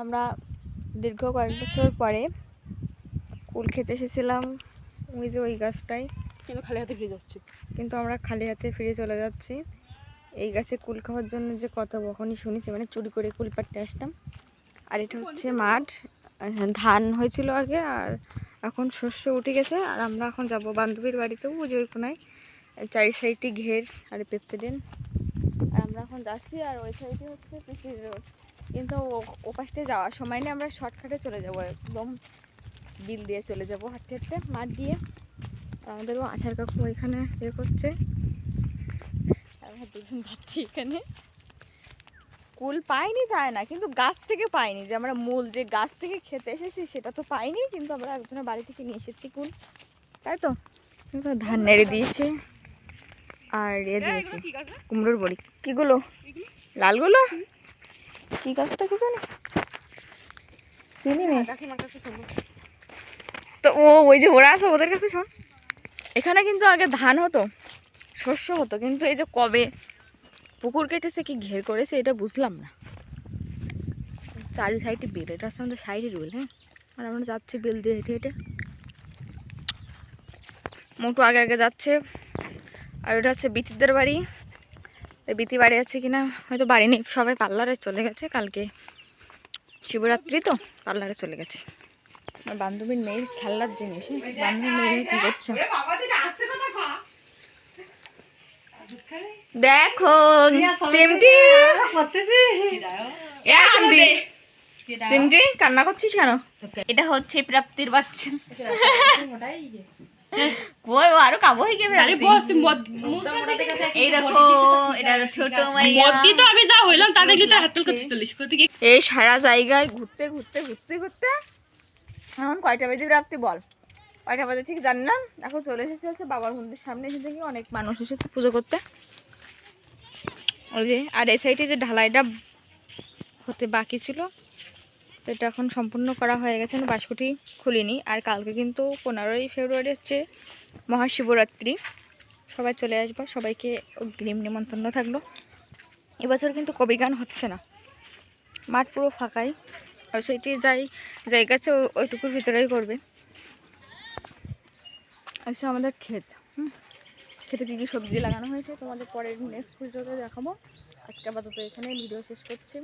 আমরা দীর্ঘ কয়েক বছর পরে কুল খেতে এসেছিলাম ওই যে ওই গাছটাই, কিন্তু খালি হাতে ফিরে যাচ্ছি। কিন্তু আমরা খালি হাতে ফিরে চলে যাচ্ছি। এই গাছে কুল খাওয়ার জন্য যে কত বকনি শুনেছি, মানে চুরি করে কুল পাড়তে আসতাম। আর এটা হচ্ছে মাঠ, ধান হয়েছিল আগে, আর এখন শস্য উঠে গেছে। আর আমরা এখন যাব বান্ধবীর বাড়িতেও, ওই যে ওই কোনায় চারি সাইডটি ঘের আর পেপসিডেন্ট। আর আমরা এখন যাচ্ছি, আর ওই সাইডে হচ্ছে পিসি রোড। কিন্তু ও পাশে যাওয়ার সময় নিয়ে আমরা শর্টকাটে চলে যাব, একদম বিল দিয়ে চলে যাব হাঁটতে হাঁটতে মাঠ দিয়ে। আর আমাদেরও আচার কাকু এখানে ইয়ে করছে, আমরা দুজন যাচ্ছি। এখানে কুল পাইনি তাই না, কিন্তু গাছ থেকে পাইনি, যে আমরা মূল যে গাছ থেকে খেতে এসেছি সেটা তো পাইনি, কিন্তু আমরা একজনের বাড়ি থেকে নিয়ে এসেছি কুল, তাই তো। ধান নেড়ে দিয়েছে আর এ দিয়েছে কুমড়োর বড়ি। কিগুলো? লালগুলো? কি গাছটা কি জানি চিনি না তো। ওই যে ওরা আছে, ওদের কাছে শোন। এখানে কিন্তু আগে ধান হতো, শস্য হতো, কিন্তু এই যে কবে পুকুর কেটেছে কি ঘের করেছে এটা বুঝলাম না। চারি সাইডে বিল, এটা হচ্ছে আমাদের সাইডে বিল। হ্যাঁ, আর আমরা যাচ্ছি বিল দিয়ে হেঁটে হেঁটে। মোটু আগে আগে যাচ্ছে। আর ওটা হচ্ছে বিতিদের বাড়ি। বিতি বাড়ি আছে কিনা হয়তো বাড়ি নেই, সবাই পার্লারে চলে গেছে, কালকে শিবরাত্রি তো পার্লারে চলে গেছে। আমার বান্ধবীর মেয়ের খেলনার জিনিস, বান্ধবীর মেয়ে কি করছে দেখো। চিমটি চিমটি কান্না করছিস কেন? এটা হচ্ছে প্রাপ্তির বাচ্চা। কই ও আরো কাবো হয়ে গেছে। এই দেখো এটা ছোট মাইয়া। মদ্দি তো আমি যা হইলাম তা দেখলি তো হাতল করছিস। এই সারা জায়গায় ঘুরতে ঘুরতে ঘুরতে ঘুরতে এখন কয়টা বেজে প্রাপ্তি বল? কয়টা বাজে ঠিক জানি না। এখন চলে এসেছে হচ্ছে বাবার মন্দির সামনে, এসে থেকে অনেক মানুষ এসেছে পুজো করতে। ওই যে আর এই সাইডে যে ঢালাইটা হতে বাকি ছিল, তো এটা এখন সম্পূর্ণ করা হয়ে গেছে, বাঁশকুটি খুলিনি। আর কালকে কিন্তু 15ই ফেব্রুয়ারি হচ্ছে মহাশিবরাত্রি, সবাই চলে আসবো, সবাইকে অগ্রিম নিমন্ত্রণ থাকলো। এবছর কিন্তু কবি গান হচ্ছে না, মাঠ পুরো ফাঁকাই। আর সেইটি জায়গা আছে ওইটুকুর ভিতরেই করবে। আচ্ছা আমাদের ক্ষেত, খেতে কী কী সবজি লাগানো হয়েছে তোমাদের পরের নেক্সট ভিডিওতে দেখাবো। আজকে আপাতত এখানে ভিডিও শেষ করছি।